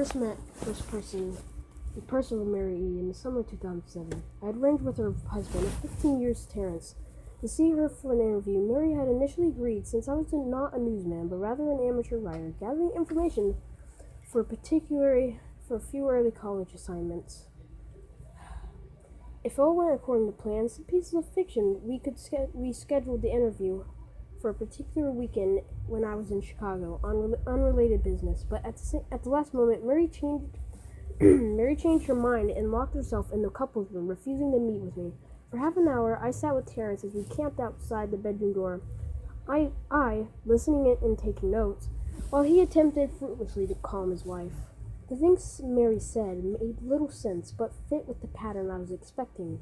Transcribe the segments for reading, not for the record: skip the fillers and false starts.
first person with Mary E. in the summer of 2007. I had arranged with her husband of 15 years, Terrence, to see her for an interview. Mary had initially agreed since I was not a newsman, but rather an amateur writer, gathering information for a few early college assignments. If all went according to plan, some pieces of fiction, we scheduled the interview for a particular weekend when I was in Chicago, on unrelated business. But at the last moment, Mary changed her mind and locked herself in the couple's room, refusing to meet with me. For half an hour, I sat with Terrence as we camped outside the bedroom door. I listening and taking notes, while he attempted fruitlessly to calm his wife. The things Mary said made little sense, but fit with the pattern I was expecting.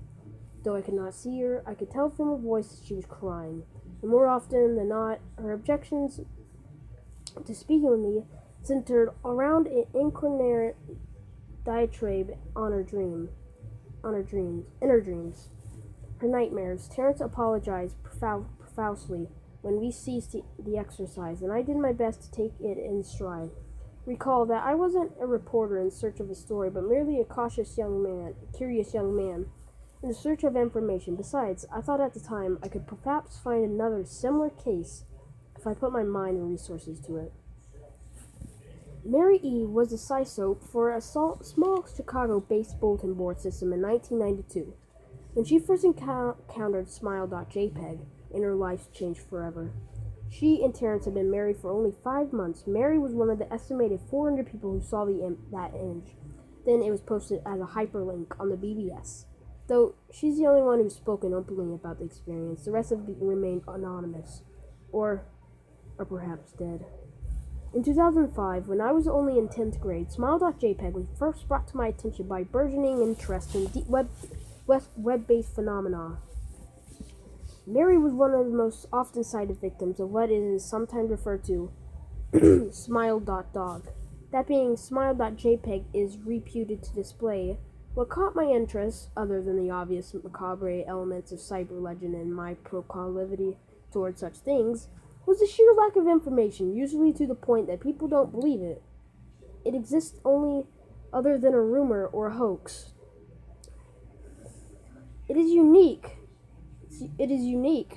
Though I could not see her, I could tell from her voice that she was crying. And more often than not, her objections to speaking with me centered around an incoherent diatribe on her inner dreams, her nightmares. Terrence apologized profusely when we ceased the exercise, and I did my best to take it in stride. Recall that I wasn't a reporter in search of a story, but merely a curious young man, in search of information. Besides, I thought at the time I could perhaps find another similar case if I put my mind and resources to it. Mary E. was a CISO for a small Chicago-based bulletin board system in 1992. When she first encountered Smile.jpg, and her life changed forever. She and Terrence had been married for only 5 months. Mary was one of the estimated 400 people who saw that image. Then it was posted as a hyperlink on the BBS. Though she's the only one who's spoken openly about the experience, the rest have remained anonymous, or perhaps dead. In 2005, when I was only in 10th grade, Smile.jpg was first brought to my attention by burgeoning interest in web-based phenomena. Mary was one of the most often cited victims of what is sometimes referred to Smile.dog. That being, Smile.jpg is reputed to display. What caught my interest, other than the obvious macabre elements of cyber legend and my proclivity toward such things, was the sheer lack of information, usually to the point that people don't believe it. It exists only other than a rumor or a hoax. It is unique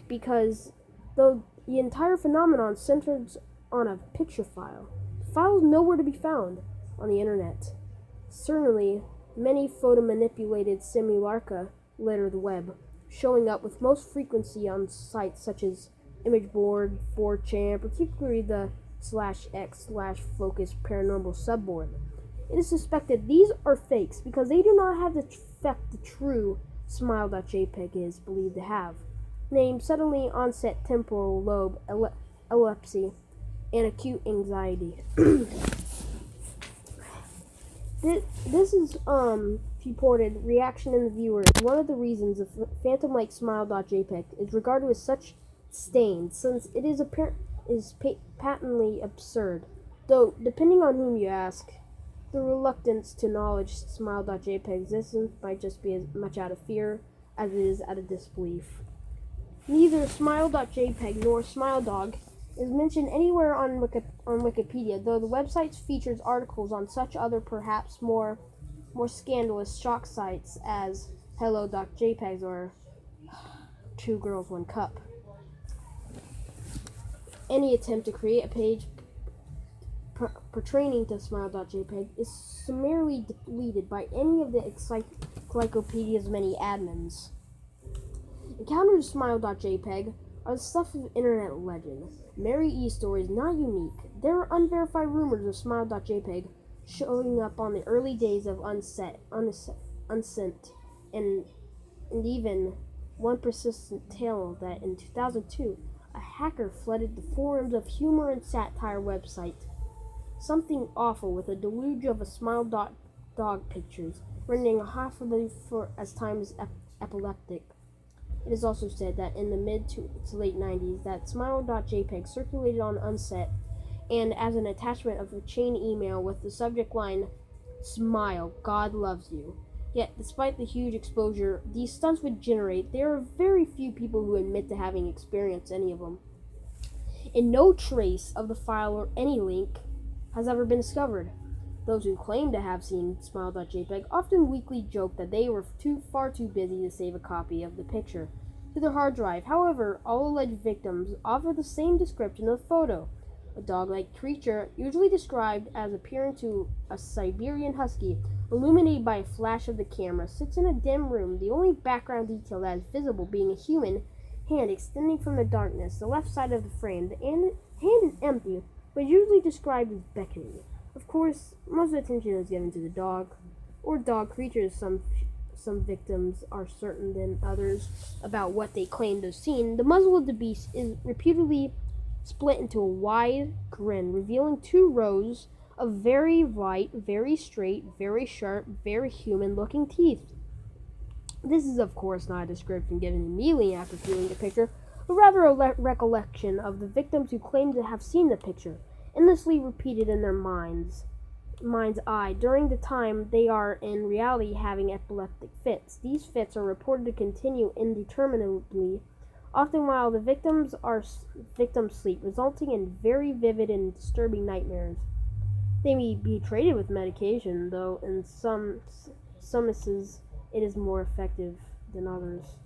because though the entire phenomenon centers on a picture file, the file is nowhere to be found on the internet. Certainly, many photo-manipulated simulacra litter the web, showing up with most frequency on sites such as Imageboard, 4chan, particularly the /x/focus paranormal subboard. It is suspected these are fakes because they do not have the effect the true Smile.jpg is believed to have, named suddenly onset temporal lobe epilepsy and acute anxiety. This is reported reaction in the viewer is one of the reasons the phantom-like Smile.jpg is regarded as such stain, since it is patently absurd. Though, depending on whom you ask, the reluctance to acknowledge Smile.jpg existence might just be as much out of fear as it is out of disbelief. Neither Smile.jpg nor SmileDog is mentioned anywhere on Wikipedia, though the website features articles on such other, perhaps more scandalous shock sites as Hello.jpg or Two Girls, One Cup. Any attempt to create a page pertaining to Smile.jpg is summarily deleted by any of the encyclopedia's many admins. Encounters of Smile.jpg are the stuff of internet legend. Mary E.'s story is not unique. There are unverified rumors of Smile.jpg showing up on the early days of Unsent, and even one persistent tale that in 2002, a hacker flooded the forums of humor and satire website. Something awful with a deluge of a Smile.dog pictures, rendering half of them for as time as epileptic. It is also said that in the mid to late 90s that Smile.jpg circulated on Unset and as an attachment of a chain email with the subject line, "Smile, God loves you." Yet, despite the huge exposure these stunts would generate, there are very few people who admit to having experienced any of them. And no trace of the file or any link has ever been discovered. Those who claim to have seen Smile.jpg often weakly joke that they were far too busy to save a copy of the picture to their hard drive. However, all alleged victims offer the same description of the photo. A dog-like creature, usually described as appearing to a Siberian husky, illuminated by a flash of the camera, sits in a dim room, the only background detail that is visible being a human hand extending from the darkness, the left side of the frame. The hand is empty, but usually described as beckoning. Of course, most attention is given to the dog, or dog creatures. Some victims are certain than others about what they claim to have seen. The muzzle of the beast is reputedly split into a wide grin, revealing 2 rows of very white, very straight, very sharp, very human-looking teeth. This is, of course, not a description given immediately after viewing the picture, but rather a recollection of the victims who claim to have seen the picture, endlessly repeated in their mind's eye during the time they are in reality having epileptic fits. These fits are reported to continue indeterminately, often while the victims sleep, resulting in very vivid and disturbing nightmares. They may be treated with medication, though in some instances it is more effective than others.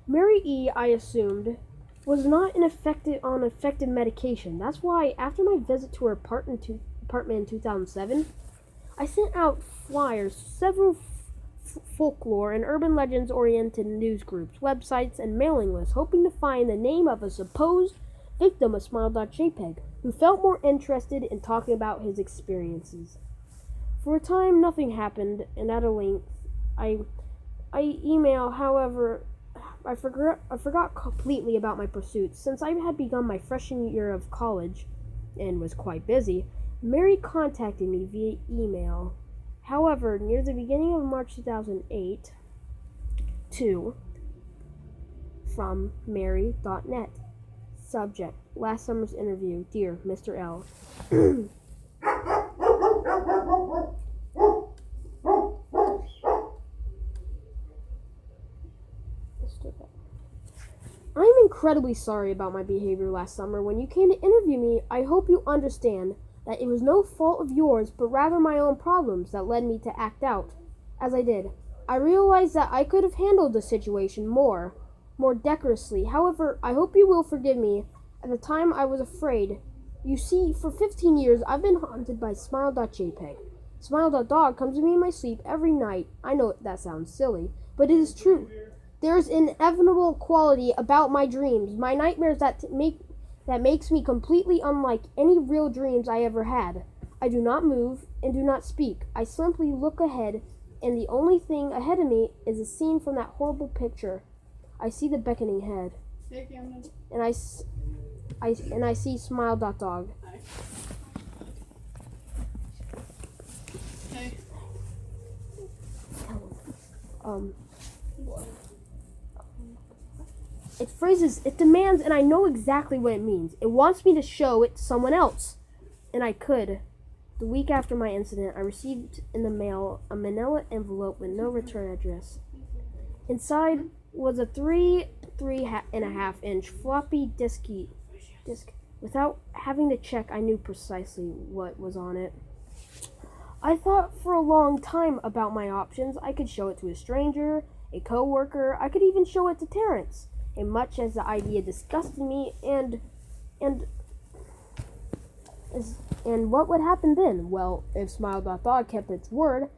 Mary E., I assumed, was not on effective medication. That's why, after my visit to her apartment in 2007, I sent out flyers, several folklore and urban legends-oriented news groups, websites, and mailing lists, hoping to find the name of a supposed victim of Smile.jpg, who felt more interested in talking about his experiences. For a time, nothing happened, and at a length, I email. However, I forgot completely about my pursuits. Since I had begun my freshman year of college and was quite busy, Mary contacted me via email. However, near the beginning of March 2008, from Mary.net. Subject: last summer's interview. Dear Mr. L. I'm incredibly sorry about my behavior last summer. When you came to interview me, I hope you understand that it was no fault of yours, but rather my own problems that led me to act out as I did. I realized that I could have handled the situation more decorously. However, I hope you will forgive me. At the time, I was afraid. You see, for 15 years, I've been haunted by Smile.jpg. Smile.dog comes to me in my sleep every night. I know that sounds silly, but it is true. There's an inevitable quality about my dreams, my nightmares that makes me completely unlike any real dreams I ever had. I do not move and do not speak. I simply look ahead, and the only thing ahead of me is a scene from that horrible picture. I see the beckoning head, and I see Smile.dog. It demands, and I know exactly what it means. It wants me to show it to someone else. And I could. The week after my incident, I received in the mail a manila envelope with no return address. Inside was a 3.5-inch floppy disk. Without having to check, I knew precisely what was on it. I thought for a long time about my options. I could show it to a stranger, a co-worker. I could even show it to Terrence. And much as the idea disgusted me, and what would happen then? Well, if Smile.dog kept its word,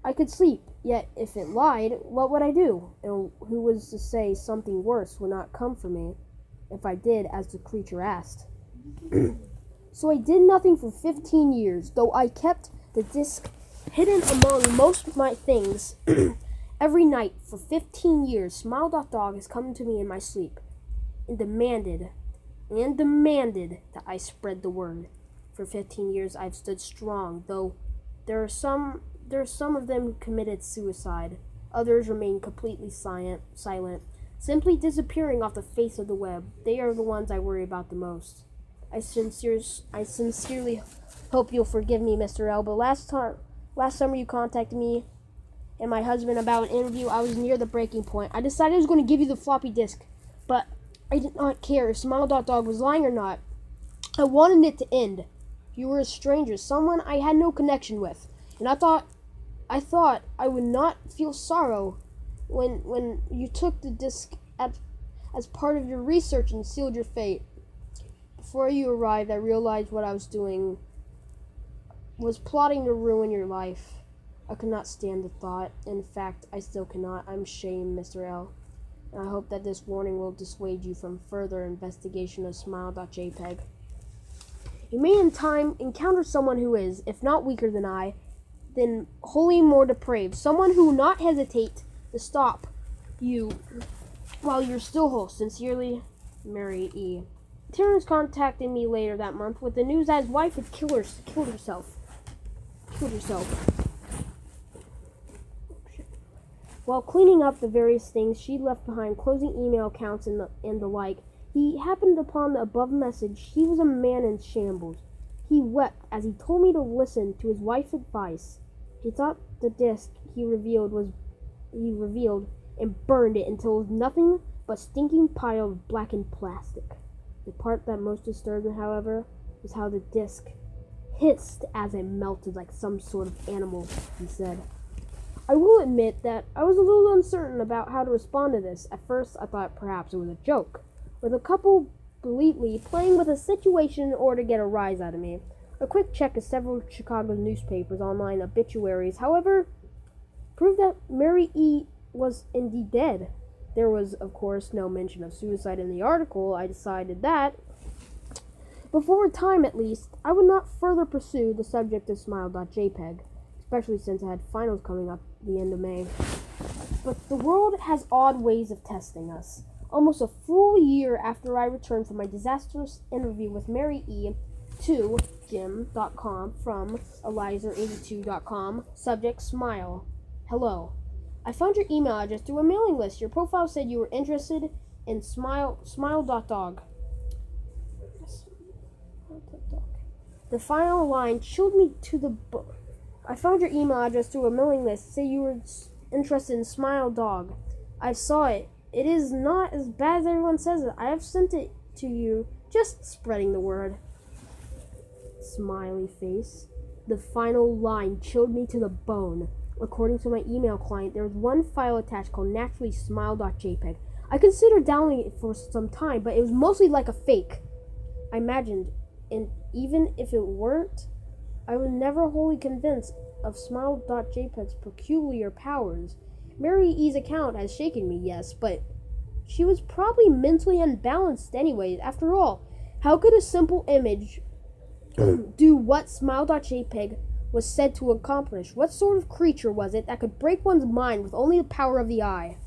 I could sleep. Yet, if it lied, what would I do? And who was to say something worse would not come for me if I did as the creature asked? So I did nothing for 15 years, though I kept the disc hidden among most of my things. Every night for 15 years, Smile.dog has come to me in my sleep and demanded that I spread the word. For 15 years, I've stood strong, though there are some of them who committed suicide. Others remain completely silent, simply disappearing off the face of the web. They are the ones I worry about the most. I sincerely hope you'll forgive me, Mr. L, but last summer you contacted me and my husband about an interview. I was near the breaking point. I decided I was going to give you the floppy disk, but I did not care if Smile.dog was lying or not. I wanted it to end. You were a stranger, someone I had no connection with. And I thought I would not feel sorrow when you took the disc as part of your research and sealed your fate. Before you arrived, I realized what I was doing was plotting to ruin your life. I could not stand the thought. In fact, I still cannot. I'm ashamed, Mr. L. And I hope that this warning will dissuade you from further investigation of Smile.jpg. You may in time encounter someone who is, if not weaker than I, then wholly more depraved. Someone who will not hesitate to stop you while you're still whole. Sincerely, Mary E. Terrence contacted me later that month with the news that his wife had killed herself. While cleaning up the various things she'd left behind, closing email accounts and the like, he happened upon the above message. He was a man in shambles. He wept as he told me to listen to his wife's advice. He thought the disc he revealed and burned it until it was nothing but a stinking pile of blackened plastic. The part that most disturbed him, however, was how the disc hissed as it melted like some sort of animal, he said. I will admit that I was a little uncertain about how to respond to this. At first, I thought perhaps it was a joke, with a couple blatantly playing with a situation in order to get a rise out of me. A quick check of several Chicago newspapers' online obituaries, however, proved that Mary E. was indeed dead. There was, of course, no mention of suicide in the article. I decided that, before a time at least, I would not further pursue the subject of Smile.jpg, especially since I had finals coming up at the end of May. But the world has odd ways of testing us. Almost a full year after I returned from my disastrous interview with Mary E. to Jim.com from Eliza82.com, subject Smile. Hello. I found your email address through a mailing list. Your profile said you were interested in smile.dog. The final line chilled me to the bone. I found your email address through a mailing list. Say you were interested in Smile Dog. I saw it. It is not as bad as everyone says it. I have sent it to you. Just spreading the word. Smiley face. The final line chilled me to the bone. According to my email client, there was one file attached called naturally smile.jpg. I considered downloading it for some time, but it was mostly like a fake. I imagined, and even if it weren't, I was never wholly convinced of smile.jpg's peculiar powers. Mary E.'s account has shaken me, yes, but she was probably mentally unbalanced anyways. After all, how could a simple image do what smile.jpg was said to accomplish? What sort of creature was it that could break one's mind with only the power of the eye?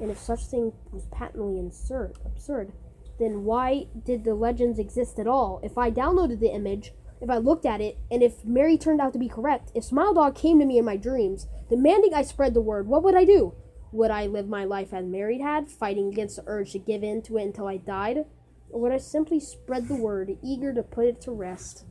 And if such thing was patently absurd, then why did the legends exist at all? If I downloaded the image, if I looked at it, and if Mary turned out to be correct, if Smile Dog came to me in my dreams, demanding I spread the word, what would I do? Would I live my life as Mary had, fighting against the urge to give in to it until I died? Or would I simply spread the word, eager to put it to rest?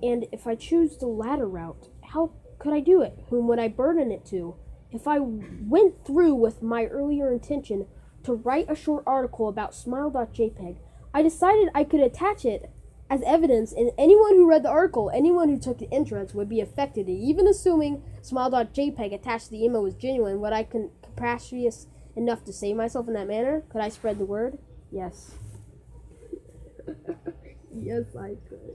And if I choose the latter route, how could I do it? Whom would I burden it to? If I went through with my earlier intention to write a short article about smile.jpg, I decided I could attach it as evidence, and anyone who read the article, anyone who took the interest, would be affected. Even assuming smile.jpg attached to the email was genuine, would I capacious enough to save myself in that manner? Could I spread the word? Yes. Yes, I could.